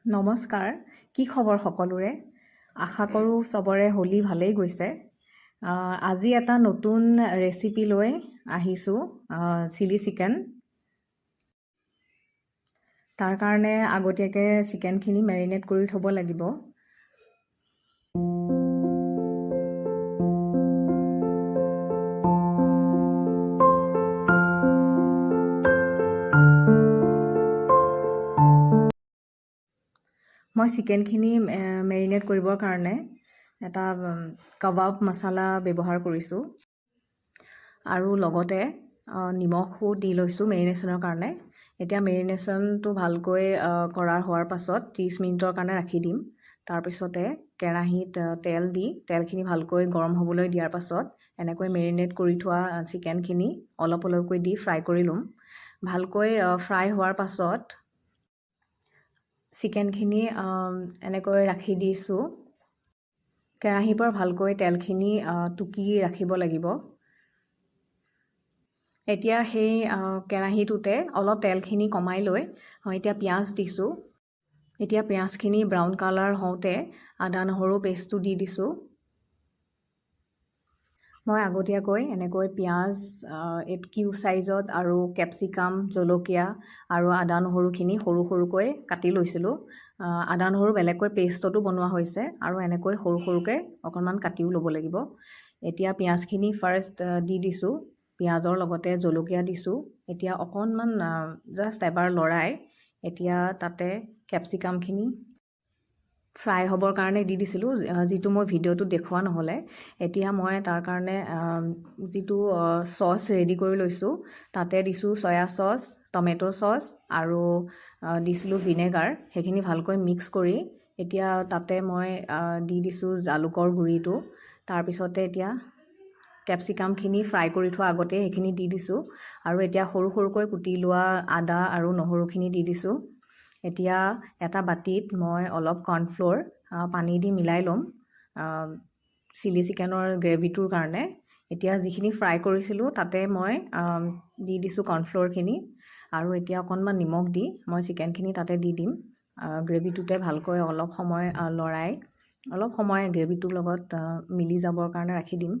নমস্কাৰ, কি খবৰ সকলোৰে? আশা কৰোঁ চবৰে হোলী ভালেই গৈছে। আজি এটা নতুন ৰেচিপি লৈ আহিছোঁ, চিলি চিকেন। তাৰ কাৰণে আগতীয়াকৈ চিকেনখিনি মেৰিনেট কৰি থ'ব লাগিব। মই চিকেনখিনি মেৰিনেট কৰিবৰ কাৰণে এটা কাবাব মছলা ব্যৱহাৰ কৰিছোঁ আৰু লগতে নিমখো দি লৈছোঁ মেৰিনেশ্যনৰ কাৰণে। এতিয়া মেৰিনেশ্যনটো ভালকৈ হোৱাৰ পাছত 30 মিনিটৰ কাৰণে ৰাখি দিম। তাৰপিছতে কেৰাহীত তেলখিনি ভালকৈ গৰম হ'বলৈ দিয়াৰ পাছত এনেকৈ মেৰিনেট কৰি থোৱা চিকেনখিনি অলপ অলপকৈ দি ফ্ৰাই কৰি ল'ম। ভালকৈ ফ্ৰাই হোৱাৰ পাছত চিকেনখিনি এনেকৈ ৰাখি দিছোঁ। কেৰাহীৰ পৰা ভালকৈ তেলখিনি টুকি ৰাখিব লাগিব। এতিয়া সেই কেৰাহীটোতে অলপ তেলখিনি কমাই লৈ এতিয়া পিঁয়াজ দিছোঁ। এতিয়া পিঁয়াজখিনি ব্ৰাউন কালাৰ হওঁতে আদা নহৰু পেষ্টটো দি দিছোঁ। মই আগতীয়াকৈ এনেকৈ পিঁয়াজ কিউব চাইজত আৰু কেপচিকাম, জলকীয়া আৰু আদা নহৰুখিনি সৰু সৰুকৈ কাটি লৈছিলোঁ। আদা নহৰু বেলেগকৈ পেষ্টতো বনোৱা হৈছে আৰু এনেকৈ সৰু সৰুকৈ অকণমান কাটিও ল'ব লাগিব। এতিয়া পিঁয়াজখিনি ফাৰ্ষ্ট দি দিছোঁ, পিঁয়াজৰ লগতে জলকীয়া দিছোঁ। এতিয়া অকণমান জাষ্ট এবাৰ লৰাই এতিয়া তাতে কেপচিকামখিনি ফ্ৰাই হ'বৰ কাৰণে দি দিছিলোঁ, যিটো মই ভিডিঅ'টোত দেখুওৱা নহ'লে। এতিয়া মই তাৰ কাৰণে যিটো চচ ৰেডি কৰি লৈছোঁ, তাতে দিছোঁ চয়া চচ, টমেট' চচ আৰু দিছিলোঁ ভিনেগাৰ। সেইখিনি ভালকৈ মিক্স কৰি এতিয়া তাতে মই দি দিছোঁ জালুকৰ গুড়িটো। তাৰপিছতে এতিয়া কেপচিকামখিনি ফ্ৰাই কৰি থোৱা আগতে সেইখিনি দি দিছোঁ আৰু এতিয়া সৰু সৰুকৈ কুটি লোৱা আদা আৰু নহৰুখিনি দি দিছোঁ। এতিয়া এটা বাতিত মই অলপ কৰ্ণফ্ল'ৰ পানী দি মিলাই ল'ম চিলি চিকেনৰ গ্ৰেভিটোৰ কাৰণে। এতিয়া যিখিনি ফ্ৰাই কৰিছিলোঁ তাতে মই দি দিছোঁ কৰ্ণফ্ল'ৰখিনি আৰু এতিয়া অকণমান নিমখ দি মই চিকেনখিনি তাতে দি দিম। গ্ৰেভিটোতে ভালকৈ অলপ সময় লৰাই অলপ সময় গ্ৰেভিটোৰ লগত মিলি যাবৰ কাৰণে ৰাখি দিম।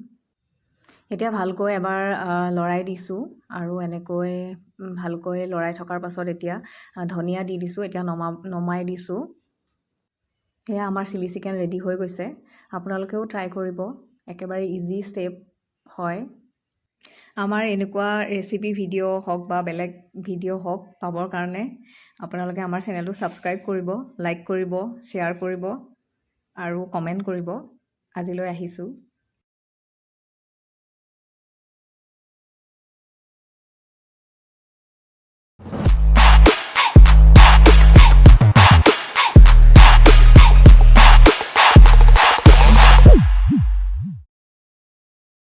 এতিয়া ভালকৈ এবাৰ লৰাই দিছোঁ আৰু এনেকৈ ভালকৈ লৰাই থকাৰ পাছত এতিয়া ধনিয়া দি দিছোঁ। এতিয়া নমাই দিছোঁ। এয়া আমাৰ চিলি চিকেন ৰেডি হৈ গৈছে। আপোনালোকেও ট্ৰাই কৰিব, একেবাৰে ইজি ষ্টেপ হয়। আমাৰ এনেকুৱা ৰেচিপি ভিডিঅ' হওক বা বেলেগ ভিডিঅ' হওক পাবৰ কাৰণে আপোনালোকে আমাৰ চেনেলটো ছাবস্ক্ৰাইব কৰিব, লাইক কৰিব, শ্বেয়াৰ কৰিব আৰু কমেণ্ট কৰিব। আজিলৈ আহিছোঁ।